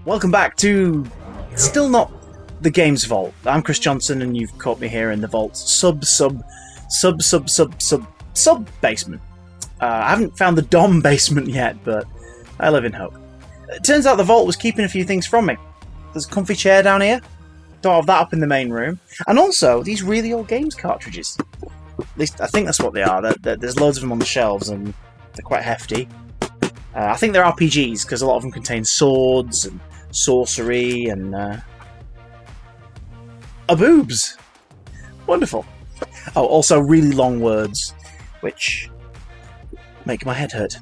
Welcome back to still not the Games Vault. I'm Chris Johnson, and you've caught me here in the Vault's sub basement. I haven't found the Dom basement yet, but I live in hope. It turns out the Vault was keeping a few things from me. There's a comfy chair down here. Don't have that up in the main room. And also, these really old games cartridges. At least, I think that's what they are. There's loads of them on the shelves, and they're quite hefty. I think they're RPGs, because a lot of them contain swords and sorcery and boobs. Wonderful. Oh, also really long words, which make my head hurt.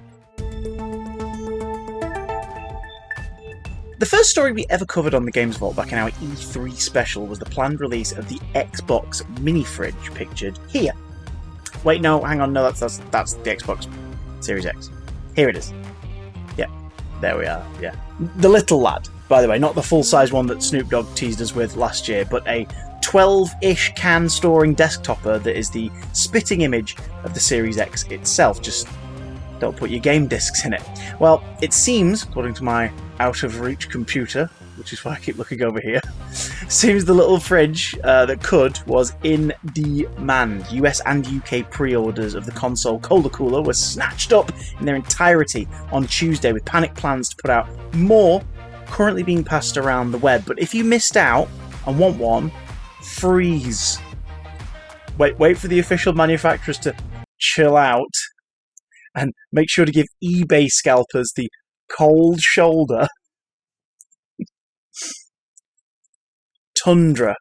The first story we ever covered on the Games Vault back in our E3 special was the planned release of the Xbox mini fridge pictured here. Wait, no, hang on, no, that's the Xbox Series X. Here it is. Yeah, there we are, yeah. The little lad, by the way, not the full-size one that Snoop Dogg teased us with last year, but a 12-ish can-storing desktopper that is the spitting image of the Series X itself. Just don't put your game discs in it. Well, it seems, according to my out-of-reach computer, which is why I keep looking over here, seems the little fridge was in demand. US and UK pre-orders of the console Colder Cooler were snatched up in their entirety on Tuesday, with panic plans to put out more currently being passed around the web. But if you missed out and want one, freeze. Wait for the official manufacturers to chill out, and make sure to give eBay scalpers the cold shoulder. Tundra.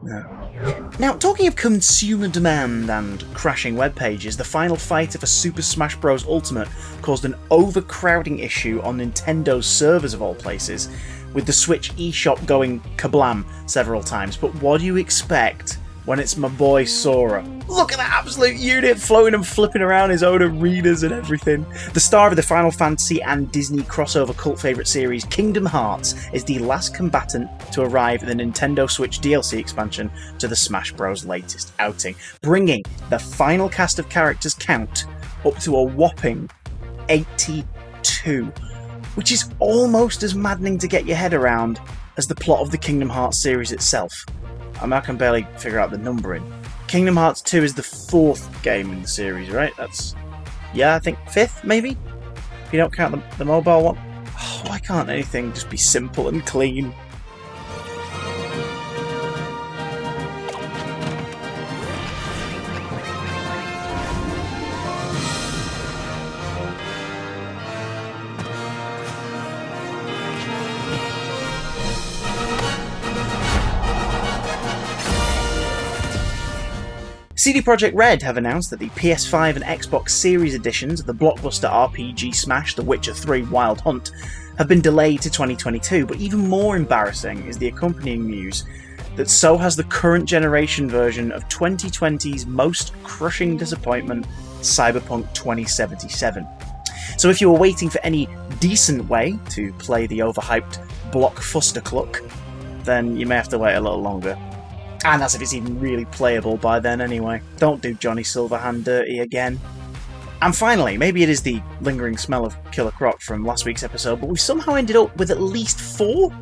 No. Now, talking of consumer demand and crashing web pages, the final fight of a Super Smash Bros. Ultimate caused an overcrowding issue on Nintendo's servers of all places, with the Switch eShop going kablam several times. But what do you expect when it's my boy Sora? Look at that absolute unit floating and flipping around his own arenas and everything. The star of the Final Fantasy and Disney crossover cult favourite series, Kingdom Hearts, is the last combatant to arrive in the Nintendo Switch DLC expansion to the Smash Bros. Latest outing, bringing the final cast of characters count up to a whopping 82, which is almost as maddening to get your head around as the plot of the Kingdom Hearts series itself. I can barely figure out the numbering. Kingdom Hearts 2 is the fourth game in the series, right? I think fifth, maybe? If you don't count the mobile one. Oh, why can't anything just be simple and clean? CD Projekt Red have announced that the PS5 and Xbox Series editions of the blockbuster RPG smash The Witcher 3 Wild Hunt have been delayed to 2022, but even more embarrassing is the accompanying news that so has the current generation version of 2020's most crushing disappointment, Cyberpunk 2077. So if you were waiting for any decent way to play the overhyped blockbuster cluck, then you may have to wait a little longer. And that's if it's even really playable by then anyway. Don't do Johnny Silverhand dirty again. And finally, maybe it is the lingering smell of Killer Croc from last week's episode, but we've somehow ended up with at least four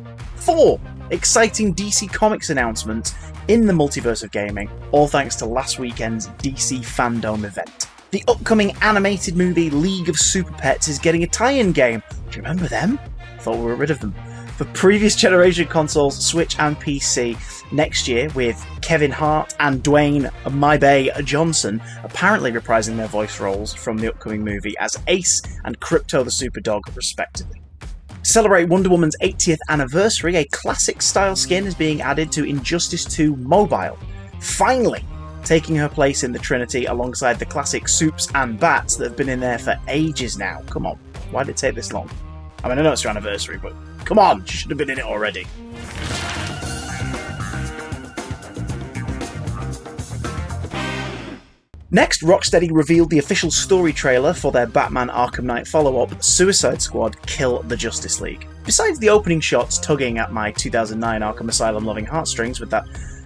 exciting DC Comics announcements in the multiverse of gaming, all thanks to last weekend's DC Fandom event. The upcoming animated movie League of Super Pets is getting a tie-in game. Do you remember them? Thought we were rid of them. For previous generation consoles, Switch and PC, next year, with Kevin Hart and Dwayne "My Bay" Johnson apparently reprising their voice roles from the upcoming movie as Ace and Crypto the Superdog, respectively. To celebrate Wonder Woman's 80th anniversary, a classic style skin is being added to Injustice 2 Mobile, finally taking her place in the Trinity alongside the classic Soups and Bats that have been in there for ages now. Come on, why did it take this long? I mean, I know it's your anniversary, but come on, she should have been in it already. Next, Rocksteady revealed the official story trailer for their Batman Arkham Knight follow-up, Suicide Squad Kill the Justice League. Besides the opening shots tugging at my 2009 Arkham Asylum loving heartstrings with that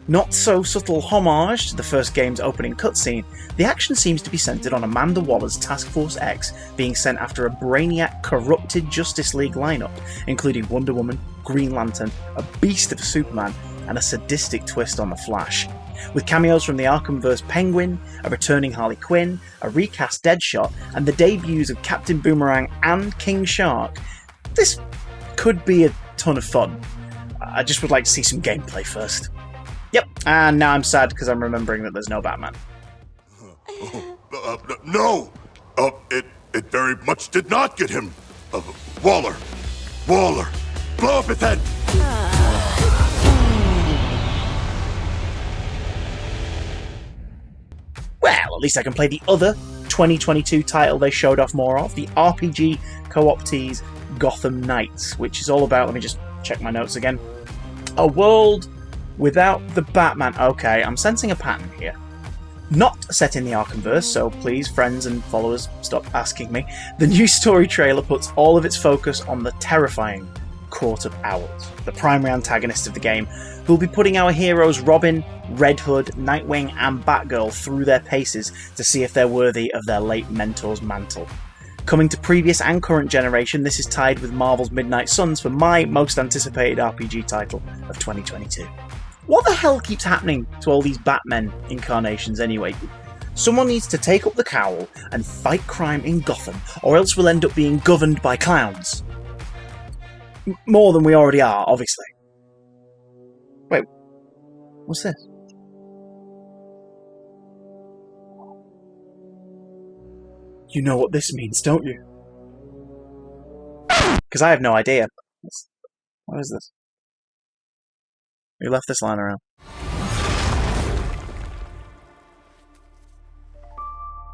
Not so subtle homage to the first game's opening cutscene, the action seems to be centred on Amanda Waller's Task Force X being sent after a brainiac, corrupted Justice League lineup, including Wonder Woman, Green Lantern, a beast of a Superman, and a sadistic twist on the Flash. With cameos from the Arkhamverse Penguin, a returning Harley Quinn, a recast Deadshot, and the debuts of Captain Boomerang and King Shark, this could be a ton of fun. I just would like to see some gameplay first. Yep, and now I'm sad because I'm remembering that there's no Batman. No! It very much did not get him. Waller! Blow up his head! Well, at least I can play the other 2022 title they showed off more of, the RPG co-op tease Gotham Knights, which is all about, let me just check my notes again, a world without the Batman. Okay, I'm sensing a pattern here. Not set in the Arkhamverse, so please, friends and followers, stop asking me. The new story trailer puts all of its focus on the terrifying Court of Owls, the primary antagonist of the game, who will be putting our heroes Robin, Red Hood, Nightwing and Batgirl through their paces to see if they're worthy of their late mentor's mantle. Coming to previous and current generation, this is tied with Marvel's Midnight Suns for my most anticipated RPG title of 2022. What the hell keeps happening to all these Batman incarnations anyway? Someone needs to take up the cowl and fight crime in Gotham, or else we'll end up being governed by clowns. More than we already are, obviously. Wait, what's this? You know what this means, don't you? Because I have no idea. What is this? We left this line around.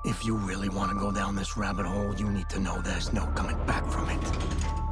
If you really want to go down this rabbit hole, you need to know there's no coming back from it.